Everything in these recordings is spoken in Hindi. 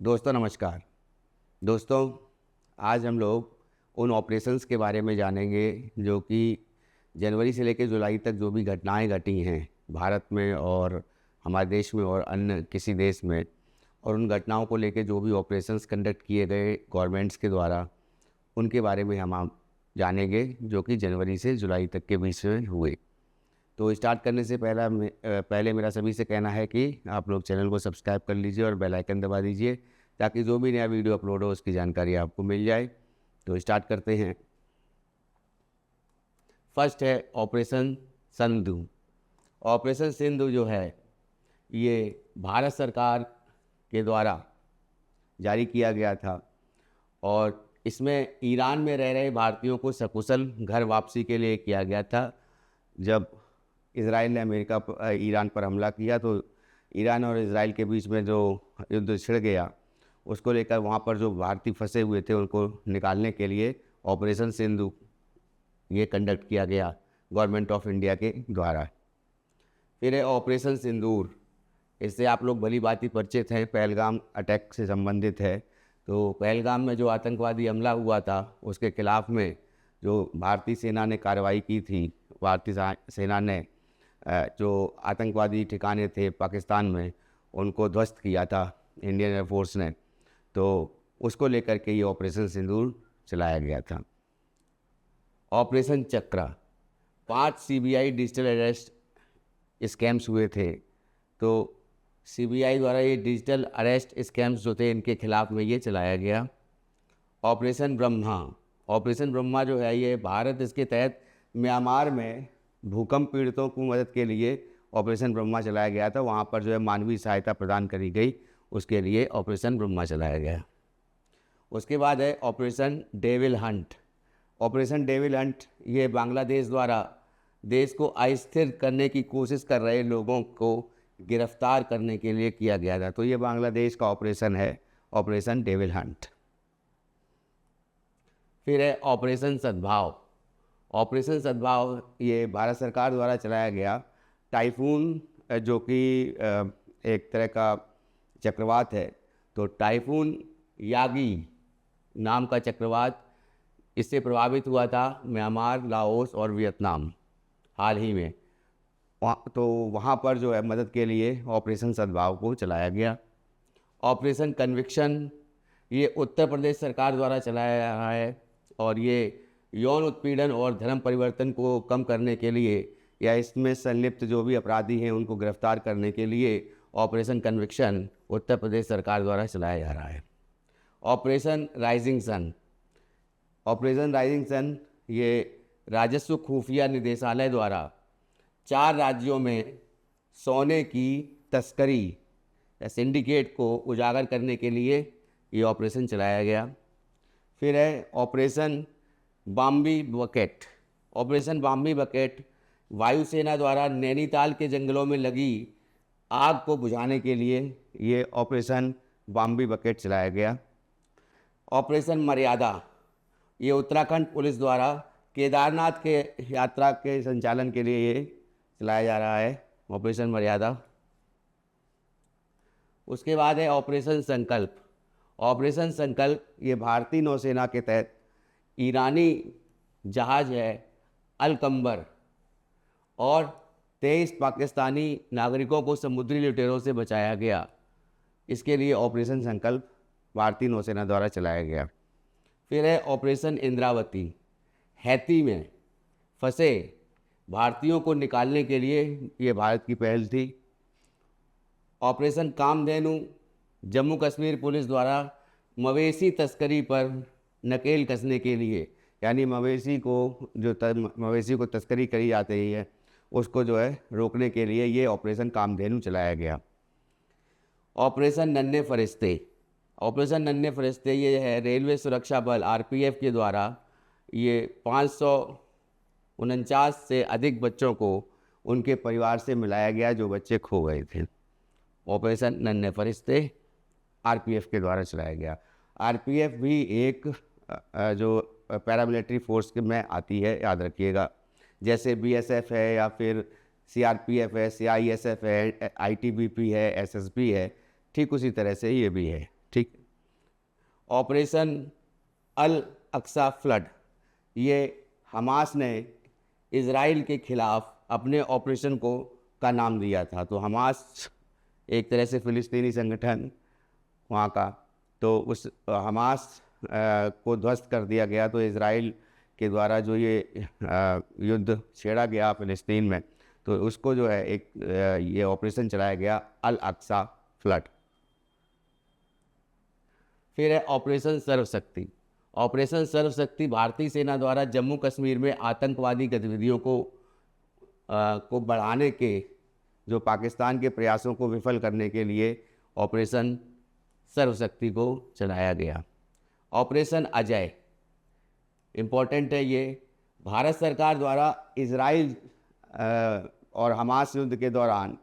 दोस्तों नमस्कार। दोस्तों, आज हम लोग उन ऑपरेशंस के बारे में जानेंगे जो कि जनवरी से लेकर जुलाई तक जो भी घटनाएं घटी हैं भारत में और हमारे देश में और अन्य किसी देश में, और उन घटनाओं को लेकर जो भी ऑपरेशंस कंडक्ट किए गए गवर्नमेंट्स के द्वारा, उनके बारे में हम जानेंगे जो कि जनवरी से जुलाई तक के बीच में हुए। तो स्टार्ट करने से पहले मेरा सभी से कहना है कि आप लोग चैनल को सब्सक्राइब कर लीजिए और बेल आइकन दबा दीजिए ताकि जो भी नया वीडियो अपलोड हो उसकी जानकारी आपको मिल जाए। तो स्टार्ट करते हैं। फर्स्ट है ऑपरेशन सिंधु। ऑपरेशन सिंधु जो है ये भारत सरकार के द्वारा जारी किया गया था और इसमें ईरान में रह रहे भारतीयों को सकुशल घर वापसी के लिए किया गया था। जब इजराइल ने ईरान पर हमला किया तो ईरान और इजराइल के बीच में जो युद्ध छिड़ गया, उसको लेकर वहाँ पर जो भारतीय फंसे हुए थे उनको निकालने के लिए ऑपरेशन सिंधु ये कंडक्ट किया गया गवर्नमेंट ऑफ इंडिया के द्वारा। फिर है ऑपरेशन सिंदूर। इससे आप लोग भली भांति परिचित हैं, पहलगाम अटैक से संबंधित है। तो पहलगाम में जो आतंकवादी हमला हुआ था उसके खिलाफ़ में जो भारतीय सेना ने कार्रवाई की थी, भारतीय सेना ने जो आतंकवादी ठिकाने थे पाकिस्तान में उनको ध्वस्त किया था इंडियन एयरफोर्स ने, तो उसको लेकर के ये ऑपरेशन सिंदूर चलाया गया था। ऑपरेशन चक्रा। 5 सीबीआई डिजिटल अरेस्ट स्कैम्स हुए थे। तो सीबीआई द्वारा ये डिजिटल अरेस्ट स्कैम्स जो थे इनके खिलाफ़ में ये चलाया गया। ऑपरेशन ब्रह्मा। ऑपरेशन ब्रह्मा जो है ये भारत इसके तहत म्यांमार में भूकंप पीड़ितों की मदद के लिए ऑपरेशन ब्रह्मा चलाया गया था। वहाँ पर जो है मानवीय सहायता प्रदान करी गई, उसके लिए ऑपरेशन ब्रह्मा चलाया गया। उसके बाद है operation devil Hunt. Operation devil Hunt ये बांग्लादेश द्वारा देश को अस्थिर करने की कोशिश कर रहे लोगों को गिरफ्तार करने के लिए किया गया था। तो ये बांग्लादेश का ऑपरेशन है, ऑपरेशन डेविल हंट। फिर है ऑपरेशन सद्भाव। ऑपरेशन सद्भाव ये भारत सरकार द्वारा चलाया गया टाइफून, जो कि एक तरह का चक्रवात है। तो टाइफून यागी नाम का चक्रवात इससे प्रभावित हुआ था म्यांमार, लाओस और वियतनाम हाल ही में। तो वहाँ पर जो है मदद के लिए ऑपरेशन सद्भाव को चलाया गया। ऑपरेशन कन्विक्शन ये उत्तर प्रदेश सरकार द्वारा चलाया जा रहा है और ये यौन उत्पीड़न और धर्म परिवर्तन को कम करने के लिए या इसमें संलिप्त जो भी अपराधी हैं उनको गिरफ्तार करने के लिए ऑपरेशन कन्विक्शन उत्तर प्रदेश सरकार द्वारा चलाया जा रहा है। Operation rising sun. Operation rising sun ये राजस्व खुफिया निदेशालय द्वारा 4 राज्यों में सोने की तस्करी या सिंडिकेट को उजागर करने के लिए ये ऑपरेशन चलाया गया। फिर है ऑपरेशन बॉम्बी बकेट। ऑपरेशन बॉम्बी बकेट वायुसेना द्वारा नैनीताल के जंगलों में लगी आग को बुझाने के लिए ये ऑपरेशन बॉम्बी बकेट चलाया गया। ऑपरेशन मर्यादा ये उत्तराखंड पुलिस द्वारा केदारनाथ के यात्रा के संचालन के लिए ये चलाया जा रहा है, ऑपरेशन मर्यादा। उसके बाद है ऑपरेशन संकल्प। ऑपरेशन संकल्प ये भारतीय नौसेना के तहत ईरानी जहाज़ है अल-कंबर और 23 पाकिस्तानी नागरिकों को समुद्री लुटेरों से बचाया गया। इसके लिए ऑपरेशन संकल्प भारतीय नौसेना द्वारा चलाया गया। फिर है ऑपरेशन इंद्रावती। हैती में फंसे भारतीयों को निकालने के लिए ये भारत की पहल थी। ऑपरेशन कामधेनु जम्मू कश्मीर पुलिस द्वारा मवेशी तस्करी पर नकेल कसने के लिए, यानी मवेशी को तस्करी करी जाती है उसको जो है रोकने के लिए ये ऑपरेशन कामधेनु चलाया गया। ऑपरेशन नन्हे फरिश्ते। ऑपरेशन नन्हे फरिश्ते ये है रेलवे सुरक्षा बल आरपीएफ के द्वारा ये 549 से अधिक बच्चों को उनके परिवार से मिलाया गया जो बच्चे खो गए थे। ऑपरेशन नन्हे फरिश्ते आरपीएफ के द्वारा चलाया गया। आरपीएफ भी एक जो पैरामिलिट्री फोर्स में आती है, याद रखिएगा। जैसे बीएसएफ है या फिर सीआरपीएफ है, सीआईएसएफ है, आईटीबीपी है, एसएसबी है, ठीक उसी तरह से ये भी है। ठीक। ऑपरेशन अल अक्सा फ्लड, ये हमास ने इज़राइल के खिलाफ अपने ऑपरेशन को का नाम दिया था। तो हमास एक तरह से फ़िलिस्तीनी संगठन वहाँ का, तो उस हमास को ध्वस्त कर दिया गया। तो इज़राइल के द्वारा जो ये युद्ध छेड़ा गया फ़िलिस्तीन में, तो उसको जो है एक ये ऑपरेशन चलाया गया अल अक्सा फ्लड। फिर है ऑपरेशन सर्वशक्ति। ऑपरेशन सर्वशक्ति भारतीय सेना द्वारा जम्मू कश्मीर में आतंकवादी गतिविधियों को बढ़ाने के जो पाकिस्तान के प्रयासों को विफल करने के लिए ऑपरेशन सर्वशक्ति को चलाया गया। ऑपरेशन अजय इम्पोर्टेंट है। ये भारत सरकार द्वारा इज़राइल और हमास युद्ध के दौरान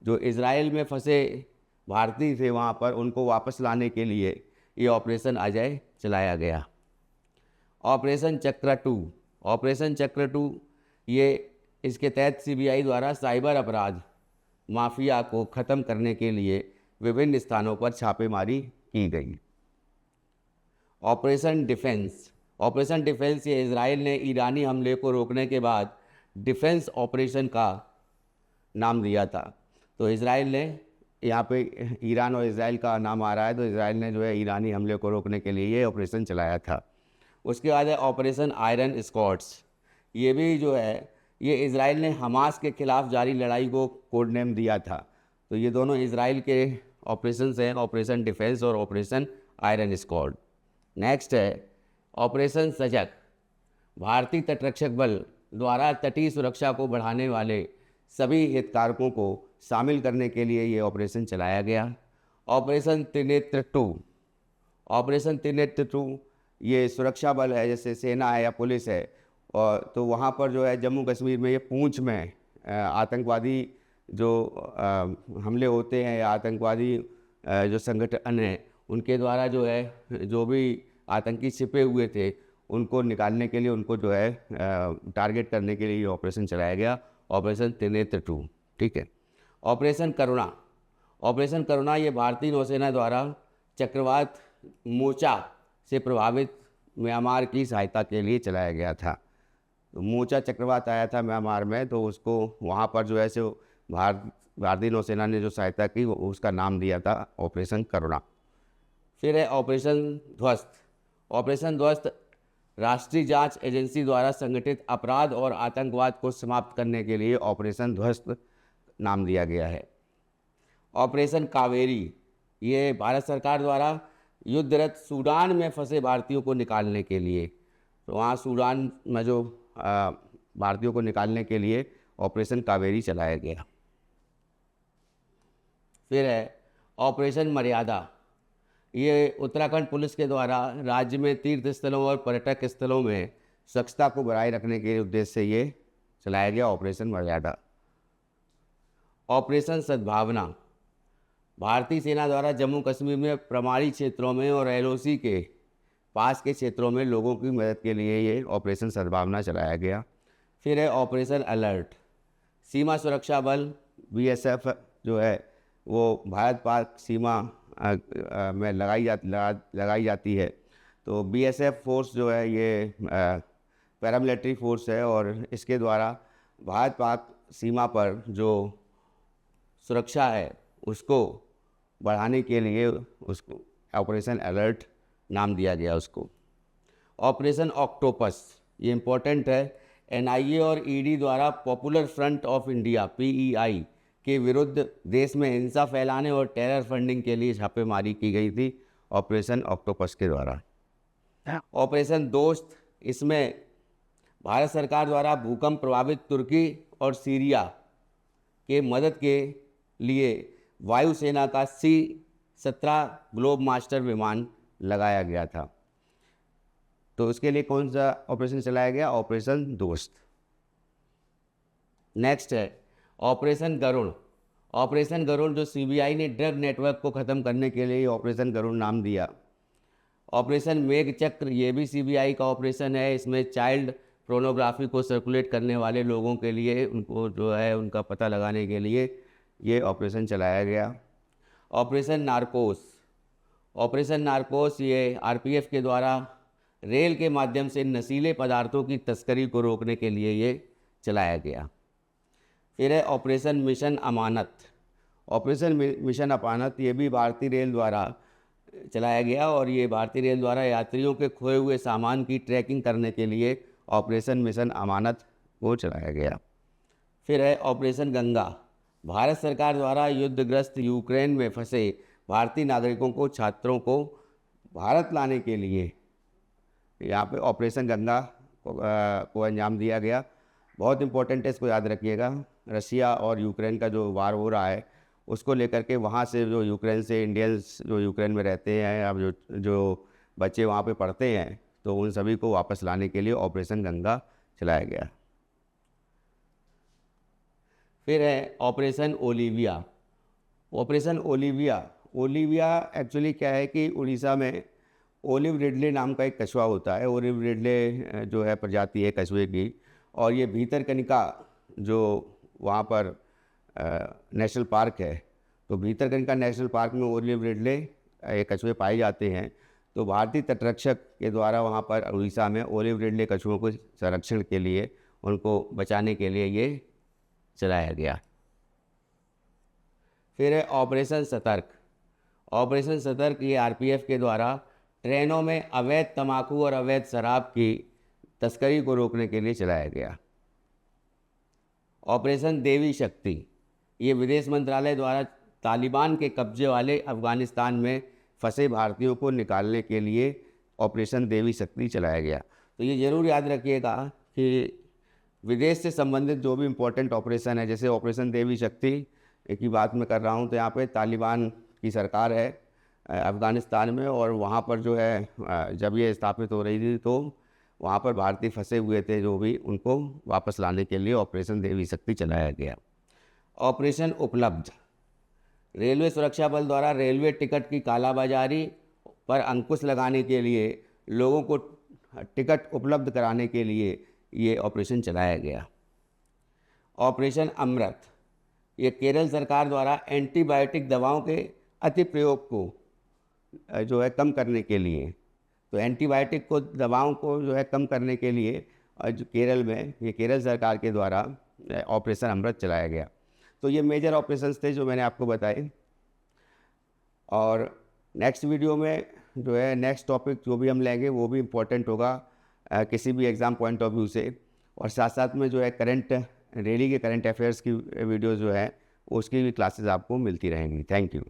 जो इज़राइल में फंसे भारतीय थे वहाँ पर, उनको वापस लाने के लिए ये ऑपरेशन अजय चलाया गया। ऑपरेशन चक्र 2, ऑपरेशन चक्र 2 ये इसके तहत सीबीआई द्वारा साइबर अपराध माफिया को ख़त्म करने के लिए विभिन्न स्थानों पर छापेमारी की गई। ऑपरेशन डिफेंस, ऑपरेशन डिफेंस ये इज़राइल ने ईरानी हमले को रोकने के बाद डिफेंस ऑपरेशन का नाम दिया था। तो इज़राइल ने यहाँ पे ईरान और इज़राइल का नाम आ रहा है, तो इज़राइल ने जो है ईरानी हमले को रोकने के लिए ये ऑपरेशन चलाया था। उसके बाद है ऑपरेशन आयरन स्कॉट्स। ये भी जो है ये इज़राइल ने हमास के खिलाफ जारी लड़ाई को कोड नेम दिया था। तो ये दोनों इज़राइल के ऑपरेशंस हैं, ऑपरेशन डिफेंस और ऑपरेशन आयरन स्क्वाड। नेक्स्ट है ऑपरेशन सजग। भारतीय तटरक्षक बल द्वारा तटीय सुरक्षा को बढ़ाने वाले सभी हितधारकों को शामिल करने के लिए ये ऑपरेशन चलाया गया। ऑपरेशन त्रिनेत्र 2, ऑपरेशन त्रिनेत्र 2 ये सुरक्षा बल है, जैसे सेना है या पुलिस है, और तो वहाँ पर जो है जम्मू कश्मीर में ये पूंछ में आतंकवादी जो हमले होते हैं या आतंकवादी जो संगठन हैं उनके द्वारा जो है जो भी आतंकी छिपे हुए थे उनको निकालने के लिए, उनको जो है टारगेट करने के लिए ये ऑपरेशन चलाया गया, ऑपरेशन त्रिनेत्र 2। ठीक है। ऑपरेशन करुणा, ऑपरेशन करुणा ये भारतीय नौसेना द्वारा चक्रवात मोचा से प्रभावित म्यांमार की सहायता के लिए चलाया गया था। तो मोचा चक्रवात आया था म्यांमार में, तो उसको वहाँ पर जो है सो भारतीय नौसेना ने जो सहायता की उसका नाम दिया था ऑपरेशन करुणा। फिर है ऑपरेशन ध्वस्त। ऑपरेशन ध्वस्त राष्ट्रीय जांच एजेंसी द्वारा संगठित अपराध और आतंकवाद को समाप्त करने के लिए ऑपरेशन ध्वस्त नाम दिया गया है। ऑपरेशन कावेरी ये भारत सरकार द्वारा युद्धरत सूडान में फंसे भारतीयों को निकालने के लिए, तो वहाँ सूडान में जो भारतीयों को निकालने के लिए ऑपरेशन कावेरी चलाया गया। फिर है ऑपरेशन मर्यादा। ये उत्तराखंड पुलिस के द्वारा राज्य में तीर्थ स्थलों और पर्यटक स्थलों में स्वच्छता को बनाए रखने के उद्देश्य से ये चलाया गया ऑपरेशन मर्यादा। ऑपरेशन सद्भावना भारतीय सेना द्वारा जम्मू कश्मीर में प्रमाणी क्षेत्रों में और एलओसी के पास के क्षेत्रों में लोगों की मदद के लिए ये ऑपरेशन सद्भावना चलाया गया। फिर है ऑपरेशन अलर्ट। सीमा सुरक्षा बल बीएसएफ जो है वो भारत पाक सीमा में लगाई जाती है। तो बीएसएफ फोर्स जो है ये पैरामिलिट्री फोर्स है और इसके द्वारा भारत पाक सीमा पर जो सुरक्षा है उसको बढ़ाने के लिए उसको ऑपरेशन अलर्ट नाम दिया गया उसको। ऑपरेशन ऑक्टोपस ये इम्पोर्टेंट है। एनआईए और ईडी द्वारा पॉपुलर फ्रंट ऑफ इंडिया पीईआई के विरुद्ध देश में हिंसा फैलाने और टेरर फंडिंग के लिए छापेमारी की गई थी ऑपरेशन ऑक्टोपस के द्वारा। ऑपरेशन दोस्त, इसमें भारत सरकार द्वारा भूकंप प्रभावित तुर्की और सीरिया के मदद के लिए वायुसेना का C-17 ग्लोब मास्टर विमान लगाया गया था। तो उसके लिए कौन सा ऑपरेशन चलाया गया? ऑपरेशन दोस्त। नेक्स्ट है ऑपरेशन गरुड़। ऑपरेशन गरुड़ जो सीबीआई ने ड्रग नेटवर्क को ख़त्म करने के लिए ऑपरेशन गरुड़ नाम दिया। ऑपरेशन मेघचक्र ये भी सीबीआई का ऑपरेशन है। इसमें चाइल्ड पोर्नोग्राफी को सर्कुलेट करने वाले लोगों के लिए उनको जो है उनका पता लगाने के लिए ये ऑपरेशन चलाया गया। ऑपरेशन नारकोस। ऑपरेशन नारकोस ये आरपीएफ के द्वारा रेल के माध्यम से नशीले पदार्थों की तस्करी को रोकने के लिए ये चलाया गया। फिर है ऑपरेशन मिशन अमानत। ऑपरेशन मिशन अमानत ये भी भारतीय रेल द्वारा चलाया गया और ये भारतीय रेल द्वारा यात्रियों के खोए हुए सामान की ट्रैकिंग करने के लिए ऑपरेशन मिशन अमानत को चलाया गया। फिर है ऑपरेशन गंगा। भारत सरकार द्वारा युद्धग्रस्त यूक्रेन में फंसे भारतीय नागरिकों को छात्रों को भारत लाने के लिए यहाँ पे ऑपरेशन गंगा को अंजाम दिया गया। बहुत इम्पोर्टेंट है, इसको याद रखिएगा। रशिया और यूक्रेन का जो वार हो रहा है उसको लेकर के वहाँ से जो यूक्रेन से इंडियंस जो यूक्रेन में रहते हैं, अब जो बच्चे वहाँ पे पढ़ते हैं, तो उन सभी को वापस लाने के लिए ऑपरेशन गंगा चलाया गया। फिर है operation Olivia. Operation Olivia actually क्या है कि उड़ीसा में ओलिव रिडले नाम का एक कछुआ होता है। ओलिव रिडले जो है प्रजाति है कछुए की, और ये भीतरकनिका जो वहाँ पर नेशनल पार्क है, तो भीतरकनिका नेशनल पार्क में ओलिव रिडले ये कछुए पाए जाते हैं। तो भारतीय तटरक्षक के द्वारा वहाँ पर उड़ीसा में ओलिव रिडले कछुओं को संरक्षण के लिए, उनको बचाने के लिए ये चलाया गया। फिर है ऑपरेशन सतर्क। ऑपरेशन सतर्क ये आरपीएफ के द्वारा ट्रेनों में अवैध तंबाकू और अवैध शराब की तस्करी को रोकने के लिए चलाया गया। ऑपरेशन देवी शक्ति ये विदेश मंत्रालय द्वारा तालिबान के कब्जे वाले अफ़गानिस्तान में फंसे भारतीयों को निकालने के लिए ऑपरेशन देवी शक्ति चलाया गया। तो ये ज़रूर याद रखिएगा कि विदेश से संबंधित जो भी इम्पोर्टेंट ऑपरेशन है, जैसे ऑपरेशन देवी शक्ति की बात मैं कर रहा हूँ, तो यहाँ पे तालिबान की सरकार है अफ़गानिस्तान में, और वहाँ पर जो है जब ये स्थापित हो रही थी तो वहाँ पर भारतीय फंसे हुए थे जो भी, उनको वापस लाने के लिए ऑपरेशन देवी शक्ति चलाया गया। ऑपरेशन उपलब्ध। रेलवे सुरक्षा बल द्वारा रेलवे टिकट की कालाबाजारी पर अंकुश लगाने के लिए, लोगों को टिकट उपलब्ध कराने के लिए ये ऑपरेशन चलाया गया। ऑपरेशन अमृत ये केरल सरकार द्वारा एंटीबायोटिक दवाओं के अति प्रयोग को जो है कम करने के लिए, तो एंटीबायोटिक को दवाओं को जो है कम करने के लिए जो केरल में ये केरल सरकार के द्वारा ऑपरेशन अमृत चलाया गया। तो ये मेजर ऑपरेशंस थे जो मैंने आपको बताए। और नेक्स्ट वीडियो में जो है नेक्स्ट टॉपिक जो भी हम लेंगे वो भी इम्पोर्टेंट होगा किसी भी एग्ज़ाम पॉइंट ऑफ व्यू से, और साथ साथ में जो है डेली के करंट अफेयर्स की वीडियो जो है उसकी भी क्लासेस आपको मिलती रहेंगी। Thank you.